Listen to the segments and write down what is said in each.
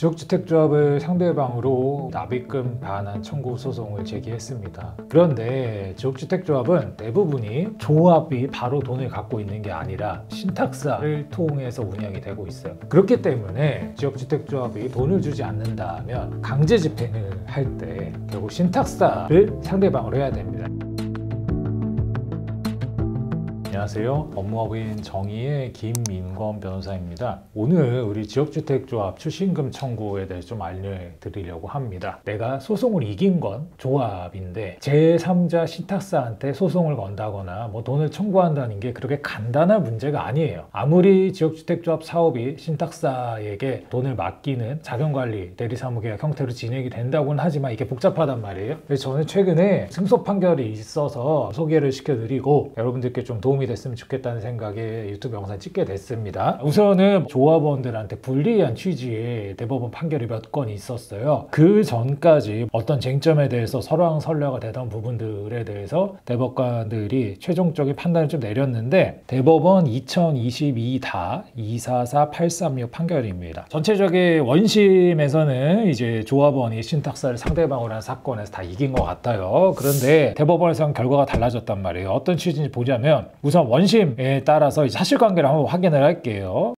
지역주택조합을 상대방으로 납입금 반환 청구 소송을 제기했습니다. 그런데 지역주택조합은 대부분이 조합이 바로 돈을 갖고 있는 게 아니라 신탁사를 통해서 운영이 되고 있어요. 그렇기 때문에 지역주택조합이 돈을 주지 않는다면 강제 집행을 할 때 결국 신탁사를 상대방으로 해야 됩니다. 안녕하세요. 업무법인 정의의 김민권 변호사입니다. 오늘 우리 지역주택조합 추신금 청구에 대해서 좀 알려드리려고 합니다. 내가 소송을 이긴 건 조합인데 제3자 신탁사한테 소송을 건다거나 뭐 돈을 청구한다는 게 그렇게 간단한 문제가 아니에요. 아무리 지역주택조합 사업이 신탁사에게 돈을 맡기는 자금관리 대리사무계약 형태로 진행이 된다고는 하지만 이게 복잡하단 말이에요. 그래서 저는 최근에 승소 판결이 있어서 소개를 시켜드리고 여러분들께 좀 도움이 됐으면 좋겠다는 생각에 유튜브 영상 찍게 됐습니다. 우선은 조합원들한테 불리한 취지의 대법원 판결이 몇 건 있었어요. 그 전까지 어떤 쟁점에 대해서 설왕설래가 되던 부분들에 대해서 대법관들이 최종적인 판단을 좀 내렸는데 대법원 2022-244836 판결입니다. 전체적인 원심에서는 이제 조합원이 신탁사를 상대방으로 한 사건에서 다 이긴 것 같아요. 그런데 대법원에서는 결과가 달라졌단 말이에요. 어떤 취지인지 보자면 우선 원심에 따라서 사실관계를 한번 확인을 할게요.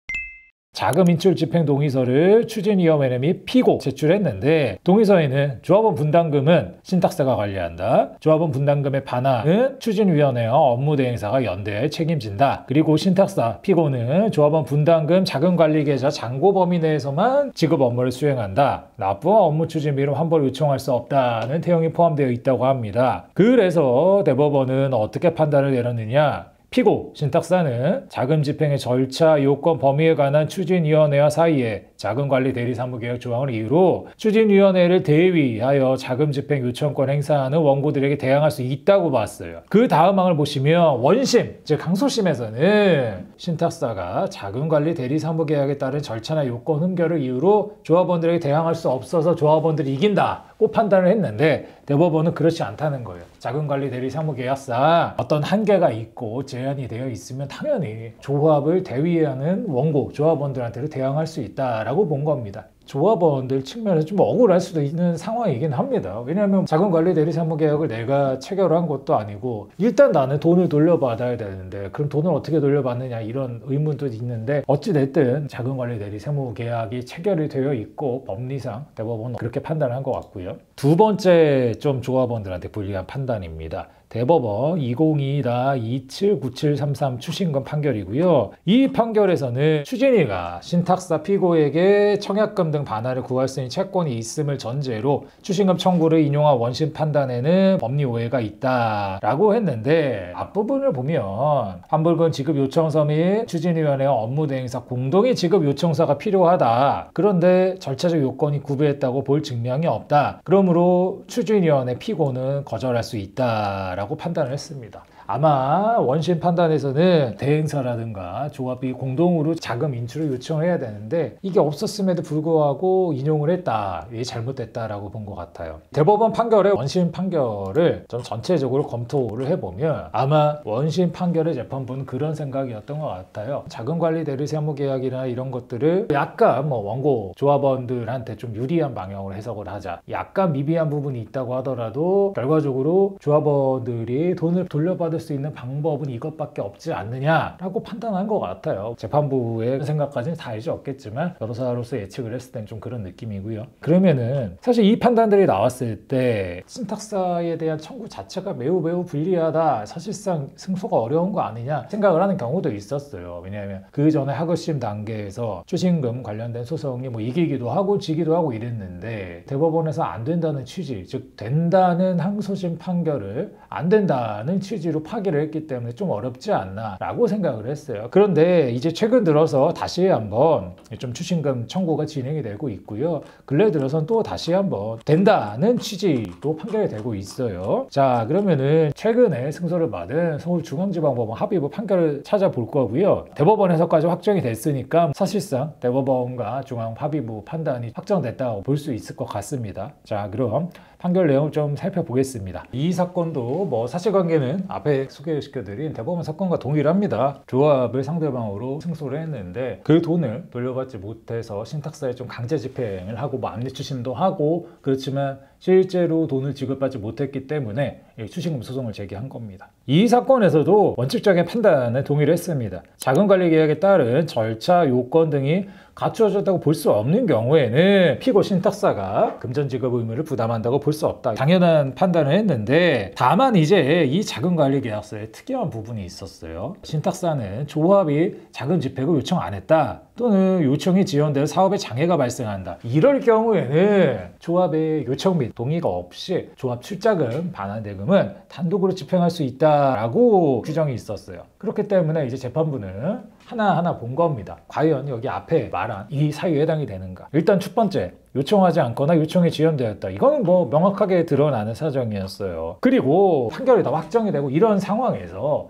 자금 인출 집행 동의서를 추진위원회 및 피고 제출했는데 동의서에는 조합원 분담금은 신탁사가 관리한다. 조합원 분담금의 반환은 추진위원회와 업무대행사가 연대해 책임진다. 그리고 신탁사 피고는 조합원 분담금 자금관리계좌 잔고 범위 내에서만 지급 업무를 수행한다. 납부와 업무 추진비로 환불을 요청할 수 없다는 내용이 포함되어 있다고 합니다. 그래서 대법원은 어떻게 판단을 내렸느냐? 피고, 신탁사는 자금 집행의 절차, 요건, 범위에 관한 추진위원회와 사이에 자금관리 대리사무계약 조항을 이유로 추진위원회를 대위하여 자금 집행 요청권 행사하는 원고들에게 대항할 수 있다고 봤어요. 그 다음 항을 보시면 원심, 즉 항소심에서는 신탁사가 자금관리 대리사무계약에 따른 절차나 요건 흠결을 이유로 조합원들에게 대항할 수 없어서 조합원들이 이긴다고 판단을 했는데 대법원은 그렇지 않다는 거예요. 자금관리 대리사무계약상 어떤 한계가 있고 제한이 되어 있으면 당연히 조합을 대위하는 원고, 조합원들한테도 대항할 수 있다라고 본 겁니다. 조합원들 측면에서 좀 억울할 수도 있는 상황이긴 합니다. 왜냐하면 자금관리 대리사무계약을 내가 체결한 것도 아니고 일단 나는 돈을 돌려받아야 되는데 그럼 돈을 어떻게 돌려받느냐 이런 의문도 있는데 어찌됐든 자금관리 대리사무계약이 체결이 되어 있고 법리상 대법원은 그렇게 판단을 한 것 같고요. 두 번째 좀 조합원들한테 불리한 판단입니다. 대법원 202-279733 추신금 판결이고요. 이 판결에서는 추진위가 신탁사 피고에게 청약금 등 반환을 구할 수 있는 채권이 있음을 전제로 추신금 청구를 인용한 원심 판단에는 법리 오해가 있다라고 했는데 앞부분을 보면 환불금 지급 요청서 및 추진위원회와 업무대행사 공동의 지급 요청서가 필요하다. 그런데 절차적 요건이 구비했다고 볼 증명이 없다. 그러므로 추진위원회 피고는 거절할 수 있다. 라고 판단을 했습니다. 아마 원심 판단에서는 대행사라든가 조합이 공동으로 자금 인출을 요청해야 되는데 이게 없었음에도 불구하고 인용을 했다. 이게 잘못됐다라고 본 것 같아요. 대법원 판결의 원심 판결을 좀 전체적으로 검토를 해보면 아마 원심 판결의 재판부는 그런 생각이었던 것 같아요. 자금관리 대리사무계약이나 이런 것들을 약간 원고 조합원들한테 좀 유리한 방향으로 해석을 하자. 약간 미비한 부분이 있다고 하더라도 결과적으로 조합원들이 돈을 돌려받을 수 있는 방법은 이것밖에 없지 않느냐라고 판단한 것 같아요. 재판부의 생각까지는 다 알지 없겠지만 변호사로서 예측을 했을 땐 좀 그런 느낌이고요. 그러면은 사실 이 판단들이 나왔을 때 신탁사에 대한 청구 자체가 매우 불리하다. 사실상 승소가 어려운 거 아니냐 생각을 하는 경우도 있었어요. 왜냐하면 그 전에 하급심 단계에서 추신금 관련된 소송이 이기기도 하고 지기도 하고 이랬는데 대법원에서 안 된다는 취지, 즉 된다는 항소심 판결을 안 된다는 취지로 파기를 했기 때문에 좀 어렵지 않나 라고 생각을 했어요. 그런데 이제 최근 들어서 다시 한번 좀 추신금 청구가 진행이 되고 있고요. 근래 들어서는 또 다시 한번 된다는 취지로 판결이 되고 있어요. 자, 그러면은 최근에 승소를 받은 서울중앙지방법원 합의부 판결을 찾아볼 거고요. 대법원에서까지 확정이 됐으니까 사실상 대법원과 중앙합의부 판단이 확정됐다고 볼 수 있을 것 같습니다. 자, 그럼 판결 내용을 좀 살펴보겠습니다. 이 사건도 사실관계는 앞에 앞에 소개시켜드린 대법원 사건과 동일합니다. 조합을 상대방으로 승소를 했는데 그 돈을 돌려받지 못해서 신탁사에 좀 강제 집행을 하고 뭐 압류 추심도 하고 그렇지만 실제로 돈을 지급받지 못했기 때문에 추징금 소송을 제기한 겁니다. 이 사건에서도 원칙적인 판단에 동의를 했습니다. 자금관리계약에 따른 절차, 요건 등이 갖추어졌다고 볼 수 없는 경우에는 피고 신탁사가 금전 지급 의무를 부담한다고 볼 수 없다. 당연한 판단을 했는데 다만 이제 이 자금관리계약서에 특이한 부분이 있었어요. 신탁사는 조합이 자금 집행을 요청 안 했다. 또는 요청이 지연되어 사업에 장애가 발생한다. 이럴 경우에는 조합의 요청 및 동의가 없이 조합 출자금, 반환 대금은 단독으로 집행할 수 있다라고 규정이 있었어요. 그렇기 때문에 이제 재판부는 하나하나 본 겁니다. 과연 여기 앞에 말한 이 사유에 해당이 되는가? 일단 첫 번째, 요청하지 않거나 요청이 지연되었다. 이거는 뭐 명확하게 드러나는 사정이었어요. 그리고 판결이 다 확정이 되고 이런 상황에서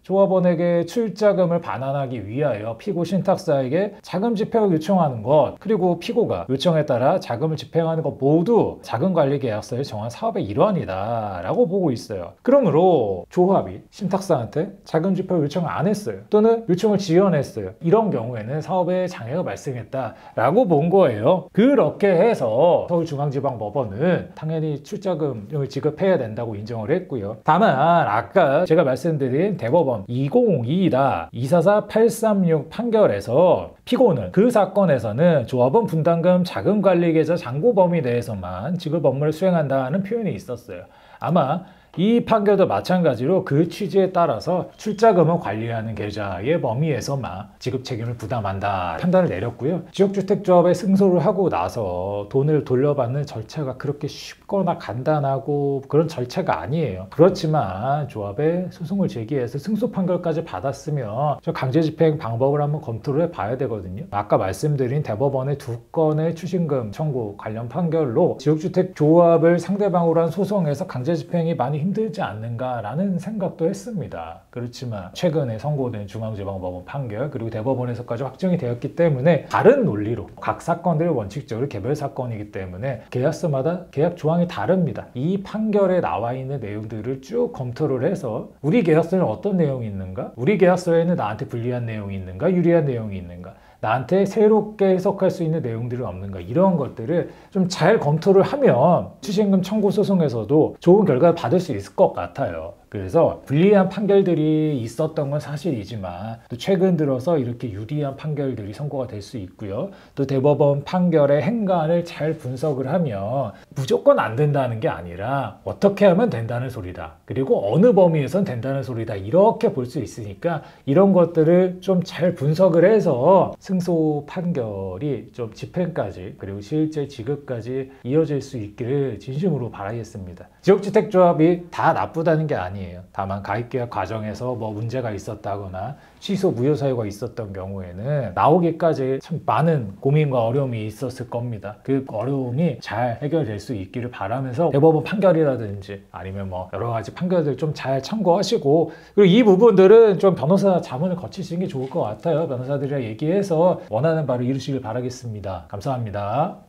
조합원에게 출자금을 반환하기 위하여 피고 신탁사에게 자금 집행을 요청하는 것, 그리고 피고가 요청에 따라 자금을 집행하는 것 모두 자금관리계약서에 정한 사업의 일환이다 라고 보고 있어요. 그러므로 조합이 신탁사한테 자금 집행을 요청을 안 했어요. 또는 요청을 지연했어요. 이런 경우에는 사업에 장애가 발생했다 라고 본 거예요. 그렇게 해서 서울중앙지방법원은 당연히 출자금을 지급해야 된다고 인정을 했고요. 다만 아까 제가 말씀드린 대법원 2022-244-836 판결에서 피고는 그 사건에서는 조합원 분담금 자금관리계좌 잔고 범위 내에서만 지급 업무를 수행한다는 표현이 있었어요. 아마 이 판결도 마찬가지로 그 취지에 따라서 출자금을 관리하는 계좌의 범위에서만 지급 책임을 부담한다 판단을 내렸고요. 지역주택조합에 승소를 하고 나서 돈을 돌려받는 절차가 그렇게 쉽거나 간단하고 그런 절차가 아니에요. 그렇지만 조합에 소송을 제기해서 승소 판결까지 받았으면 저 강제집행 방법을 한번 검토를 해봐야 되거든요. 아까 말씀드린 대법원의 2건의 추징금 청구 관련 판결로 지역주택조합을 상대방으로 한 소송에서 강제집행이 많이 힘들지 않는가라는 생각도 했습니다. 그렇지만 최근에 선고된 중앙지방법원 판결 그리고 대법원에서까지 확정이 되었기 때문에 다른 논리로 각 사건들이 원칙적으로 개별 사건이기 때문에 계약서마다 계약 조항이 다릅니다. 이 판결에 나와 있는 내용들을 쭉 검토를 해서 우리 계약서에는 어떤 내용이 있는가? 우리 계약서에는 나한테 불리한 내용이 있는가? 유리한 내용이 있는가? 나한테 새롭게 해석할 수 있는 내용들은 없는가 이런 것들을 좀 잘 검토를 하면 추징금 청구 소송에서도 좋은 결과를 받을 수 있을 것 같아요. 그래서 불리한 판결들이 있었던 건 사실이지만 또 최근 들어서 이렇게 유리한 판결들이 선고가 될 수 있고요. 또 대법원 판결의 행간을 잘 분석을 하면 무조건 안 된다는 게 아니라 어떻게 하면 된다는 소리다. 그리고 어느 범위에선 된다는 소리다. 이렇게 볼 수 있으니까 이런 것들을 좀 잘 분석을 해서 승소 판결이 좀 집행까지 그리고 실제 지급까지 이어질 수 있기를 진심으로 바라겠습니다. 지역주택조합이 다 나쁘다는 게 아니에요. 다만 가입계약 과정에서 뭐 문제가 있었다거나 취소 무효 사유가 있었던 경우에는 나오기까지 참 많은 고민과 어려움이 있었을 겁니다. 그 어려움이 잘 해결될 수 있기를 바라면서 대법원 판결이라든지 아니면 뭐 여러 가지 판결들 좀 잘 참고하시고 그리고 이 부분들은 좀 변호사 자문을 거치시는 게 좋을 것 같아요. 변호사들이랑 얘기해서 원하는 바를 이루시길 바라겠습니다. 감사합니다.